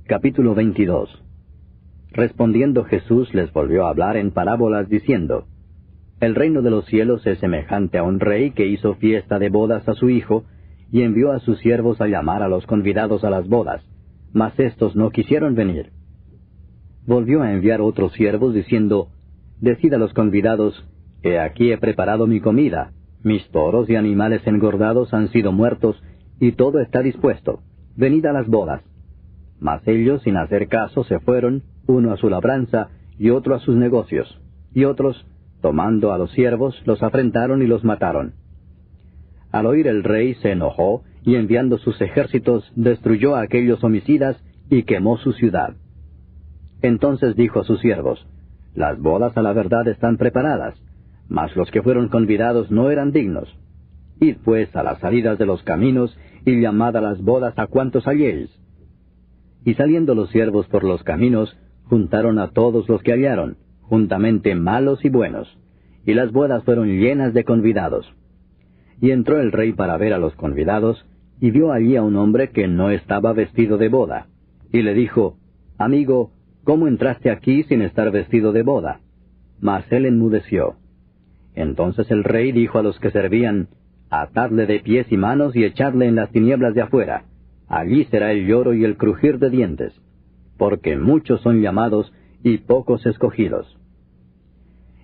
Capítulo 22. Respondiendo Jesús les volvió a hablar en parábolas diciendo: El reino de los cielos es semejante a un rey que hizo fiesta de bodas a su hijo, y envió a sus siervos a llamar a los convidados a las bodas, mas éstos no quisieron venir. Volvió a enviar otros siervos diciendo: Decid a los convidados: He aquí he preparado mi comida, mis toros y animales engordados han sido muertos, y todo está dispuesto, venid a las bodas. Mas ellos, sin hacer caso, se fueron, uno a su labranza, y otro a sus negocios, y otros, tomando a los siervos, los afrentaron y los mataron. Al oír el rey se enojó, y enviando sus ejércitos, destruyó a aquellos homicidas, y quemó su ciudad. Entonces dijo a sus siervos: Las bodas a la verdad están preparadas, mas los que fueron convidados no eran dignos. Id pues a las salidas de los caminos, y llamad a las bodas a cuantos halléis. Y saliendo los siervos por los caminos, juntaron a todos los que hallaron, juntamente malos y buenos, y las bodas fueron llenas de convidados. Y entró el rey para ver a los convidados, y vio allí a un hombre que no estaba vestido de boda, y le dijo: Amigo, ¿cómo entraste aquí sin estar vestido de boda? Mas él enmudeció. Entonces el rey dijo a los que servían: Atadle de pies y manos y echadle en las tinieblas de afuera. Allí será el lloro y el crujir de dientes, porque muchos son llamados y pocos escogidos.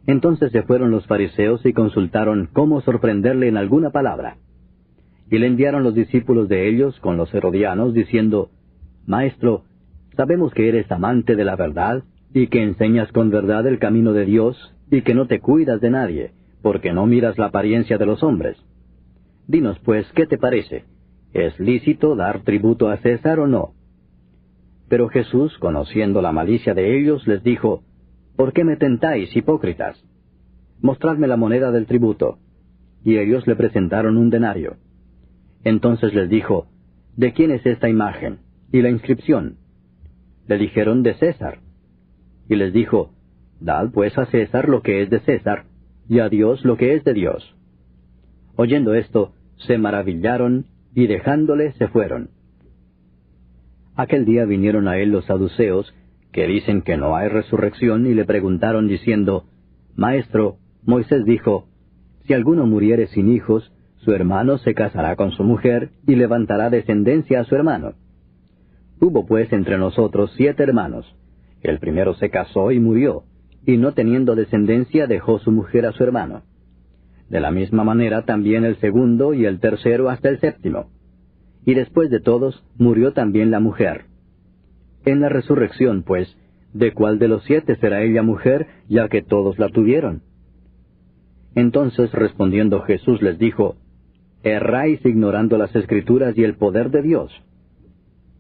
Entonces se fueron los fariseos y consultaron cómo sorprenderle en alguna palabra. Y le enviaron los discípulos de ellos con los herodianos, diciendo: Maestro, sabemos que eres amante de la verdad, y que enseñas con verdad el camino de Dios, y que no te cuidas de nadie, porque no miras la apariencia de los hombres. Dinos pues, ¿qué te parece? ¿Es lícito dar tributo a César o no? Pero Jesús, conociendo la malicia de ellos, les dijo: ¿Por qué me tentáis, hipócritas? Mostradme la moneda del tributo. Y ellos le presentaron un denario. Entonces les dijo: ¿De quién es esta imagen? ¿Y la inscripción? Le dijeron: de César. Y les dijo: Dad pues a César lo que es de César, y a Dios lo que es de Dios. Oyendo esto, se maravillaron, y dejándole se fueron. Aquel día vinieron a él los saduceos, que dicen que no hay resurrección, y le preguntaron diciendo: Maestro, Moisés dijo: Si alguno muriere sin hijos, su hermano se casará con su mujer, y levantará descendencia a su hermano. Hubo pues entre nosotros 7 hermanos. El primero se casó y murió, y no teniendo descendencia dejó su mujer a su hermano. De la misma manera también el segundo y el tercero hasta el séptimo. Y después de todos murió también la mujer. En la resurrección, pues, ¿de cuál de los 7 será ella mujer, ya que todos la tuvieron? Entonces respondiendo Jesús les dijo: Erráis ignorando las Escrituras y el poder de Dios.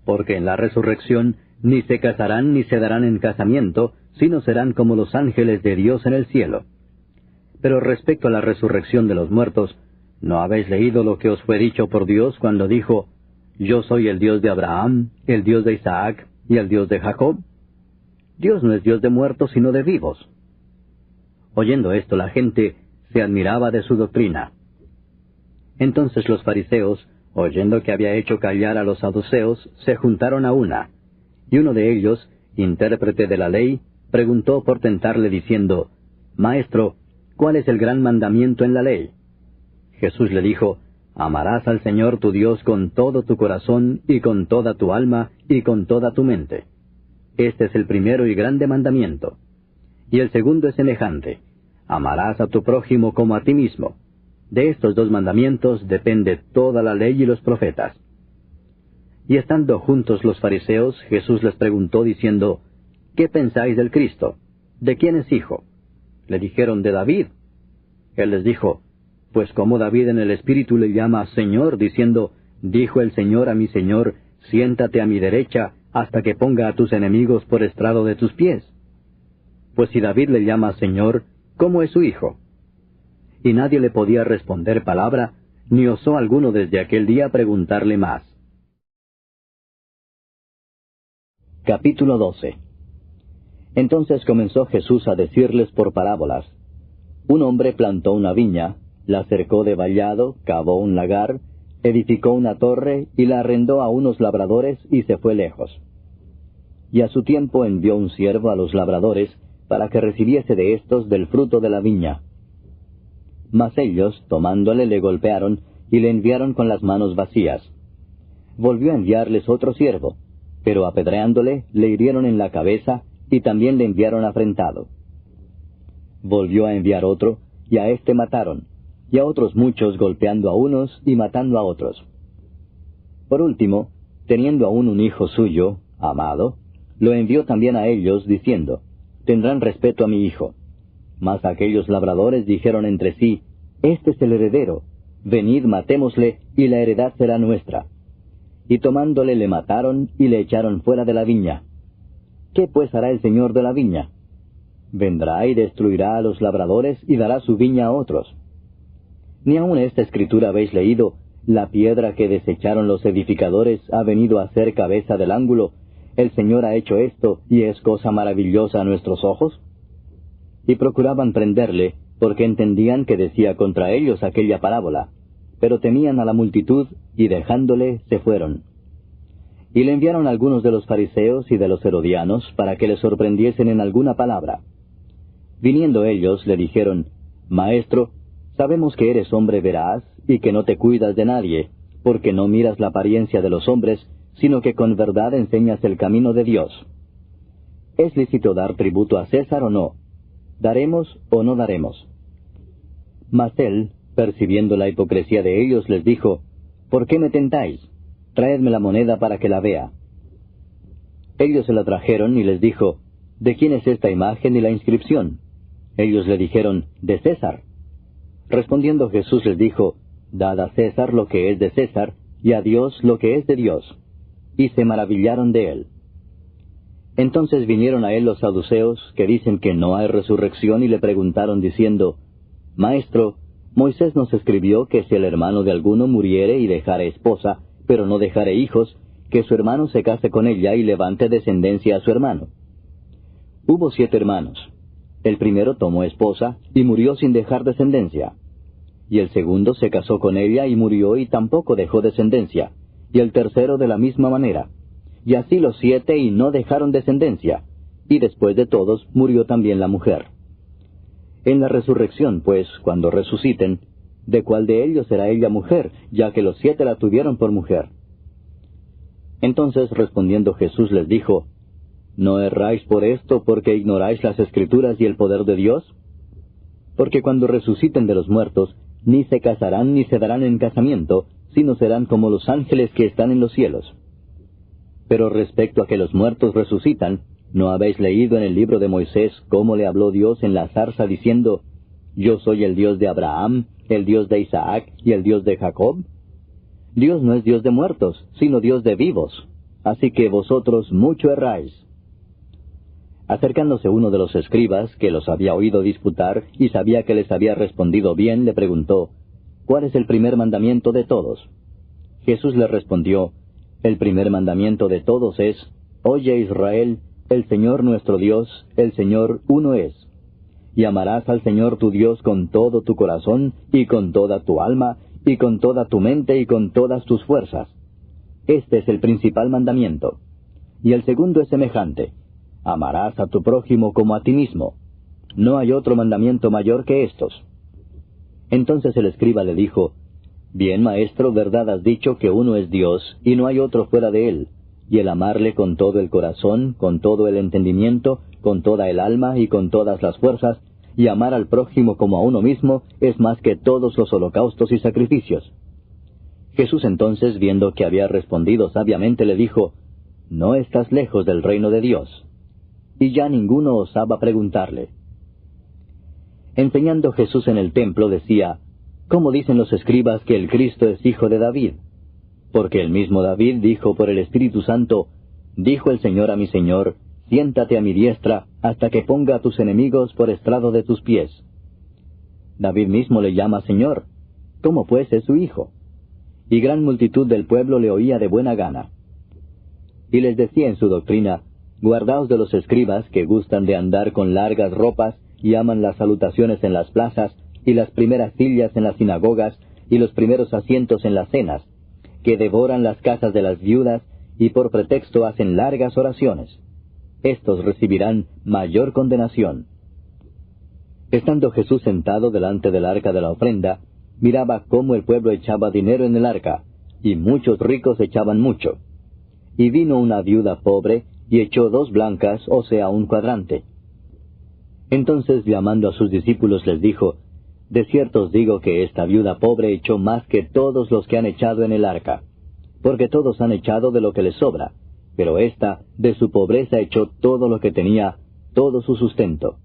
Porque en la resurrección ni se casarán ni se darán en casamiento, sino serán como los ángeles de Dios en el cielo. Pero respecto a la resurrección de los muertos, ¿no habéis leído lo que os fue dicho por Dios cuando dijo: Yo soy el Dios de Abraham, el Dios de Isaac y el Dios de Jacob? Dios no es Dios de muertos, sino de vivos. Oyendo esto, la gente se admiraba de su doctrina. Entonces los fariseos, oyendo que había hecho callar a los saduceos, se juntaron a una. Y uno de ellos, intérprete de la ley, preguntó por tentarle diciendo: Maestro, ¿cuál es el gran mandamiento en la ley? Jesús le dijo: Amarás al Señor tu Dios con todo tu corazón, y con toda tu alma, y con toda tu mente. Este es el primero y grande mandamiento. Y el segundo es semejante: Amarás a tu prójimo como a ti mismo. De estos 2 mandamientos depende toda la ley y los profetas. Y estando juntos los fariseos, Jesús les preguntó diciendo: ¿Qué pensáis del Cristo? ¿De quién es hijo? Le dijeron: de David. Él les dijo: Pues como David en el Espíritu le llama Señor, diciendo: Dijo el Señor a mi Señor: Siéntate a mi derecha, hasta que ponga a tus enemigos por estrado de tus pies. Pues si David le llama Señor, ¿cómo es su hijo? Y nadie le podía responder palabra, ni osó alguno desde aquel día preguntarle más. Capítulo 12. Entonces comenzó Jesús a decirles por parábolas: Un hombre plantó una viña, la cercó de vallado, cavó un lagar, edificó una torre y la arrendó a unos labradores y se fue lejos. y a su tiempo envió un siervo a los labradores, para que recibiese de éstos del fruto de la viña. Mas ellos, tomándole, le golpearon, y le enviaron con las manos vacías. Volvió a enviarles otro siervo, pero apedreándole, le hirieron en la cabeza, y también le enviaron afrentado. Volvió a enviar otro, y a éste mataron, y a otros muchos golpeando a unos y matando a otros. Por último, teniendo aún un hijo suyo, amado, lo envió también a ellos, diciendo, «Tendrán respeto a mi hijo». Mas aquellos labradores dijeron entre sí, «Este es el heredero, venid, matémosle, y la heredad será nuestra». Y tomándole le mataron, y le echaron fuera de la viña. ¿Qué pues hará el señor de la viña? Vendrá y destruirá a los labradores, y dará su viña a otros. Ni aun esta escritura habéis leído, la piedra que desecharon los edificadores ha venido a ser cabeza del ángulo. El Señor ha hecho esto, y es cosa maravillosa a nuestros ojos. Y procuraban prenderle, porque entendían que decía contra ellos aquella parábola. Pero temían a la multitud, y dejándole, se fueron. Y le enviaron algunos de los fariseos y de los herodianos, para que le sorprendiesen en alguna palabra. Viniendo ellos, le dijeron, «Maestro, sabemos que eres hombre veraz, y que no te cuidas de nadie, porque no miras la apariencia de los hombres, sino que con verdad enseñas el camino de Dios. ¿Es lícito dar tributo a César o no? ¿Daremos o no daremos?» Mas él, percibiendo la hipocresía de ellos, les dijo, «¿Por qué me tentáis? Traedme la moneda para que la vea». Ellos se la trajeron y les dijo, «¿De quién es esta imagen y la inscripción?» Ellos le dijeron, «De César». Respondiendo Jesús les dijo, «Dad a César lo que es de César, y a Dios lo que es de Dios». Y se maravillaron de él. Entonces vinieron a él los saduceos, que dicen que no hay resurrección, y le preguntaron diciendo, «Maestro, Moisés nos escribió que si el hermano de alguno muriere y dejare esposa, pero no dejare hijos, que su hermano se case con ella y levante descendencia a su hermano. Hubo 7 hermanos. El primero tomó esposa, y murió sin dejar descendencia. Y el segundo se casó con ella, y murió, y tampoco dejó descendencia. Y el tercero de la misma manera. Y así los 7, y no dejaron descendencia. Y después de todos, murió también la mujer. En la resurrección, pues, cuando resuciten, ¿de cuál de ellos será ella mujer, ya que los 7 la tuvieron por mujer? Entonces respondiendo Jesús les dijo, ¿no erráis por esto, porque ignoráis las Escrituras y el poder de Dios? Porque cuando resuciten de los muertos, ni se casarán ni se darán en casamiento, sino serán como los ángeles que están en los cielos. Pero respecto a que los muertos resucitan, ¿no habéis leído en el libro de Moisés cómo le habló Dios en la zarza diciendo, «Yo soy el Dios de Abraham, el Dios de Isaac y el Dios de Jacob»? Dios no es Dios de muertos, sino Dios de vivos. Así que vosotros mucho erráis. Acercándose uno de los escribas, que los había oído disputar, y sabía que les había respondido bien, le preguntó, «¿Cuál es el primer mandamiento de todos?» Jesús le respondió, «El primer mandamiento de todos es, Oye Israel, el Señor nuestro Dios, el Señor uno es. Y amarás al Señor tu Dios con todo tu corazón, y con toda tu alma, y con toda tu mente, y con todas tus fuerzas. Este es el principal mandamiento. Y el segundo es semejante. Amarás a tu prójimo como a ti mismo. No hay otro mandamiento mayor que estos». Entonces el escriba le dijo, «Bien, maestro, verdad has dicho que uno es Dios, y no hay otro fuera de él, y el amarle con todo el corazón, con todo el entendimiento, con toda el alma y con todas las fuerzas, y amar al prójimo como a uno mismo, es más que todos los holocaustos y sacrificios». Jesús entonces, viendo que había respondido sabiamente, le dijo, «No estás lejos del reino de Dios». Y ya ninguno osaba preguntarle. Enseñando Jesús en el templo decía, «¿Cómo dicen los escribas que el Cristo es hijo de David? Porque el mismo David dijo por el Espíritu Santo, Dijo el Señor a mi Señor, siéntate a mi diestra, hasta que ponga a tus enemigos por estrado de tus pies». David mismo le llama Señor. ¿Cómo pues es su hijo? Y gran multitud del pueblo le oía de buena gana. Y les decía en su doctrina, «Guardaos de los escribas que gustan de andar con largas ropas, y aman las salutaciones en las plazas, y las primeras sillas en las sinagogas, y los primeros asientos en las cenas, que devoran las casas de las viudas, y por pretexto hacen largas oraciones. éstos recibirán mayor condenación. Estando Jesús sentado delante del arca de la ofrenda, miraba cómo el pueblo echaba dinero en el arca, y muchos ricos echaban mucho. Y vino una viuda pobre, y echó 2 blancas, o sea, un cuadrante. Entonces, llamando a sus discípulos, les dijo, De cierto os digo que esta viuda pobre echó más que todos los que han echado en el arca, porque todos han echado de lo que les sobra, pero ésta de su pobreza echó todo lo que tenía, todo su sustento.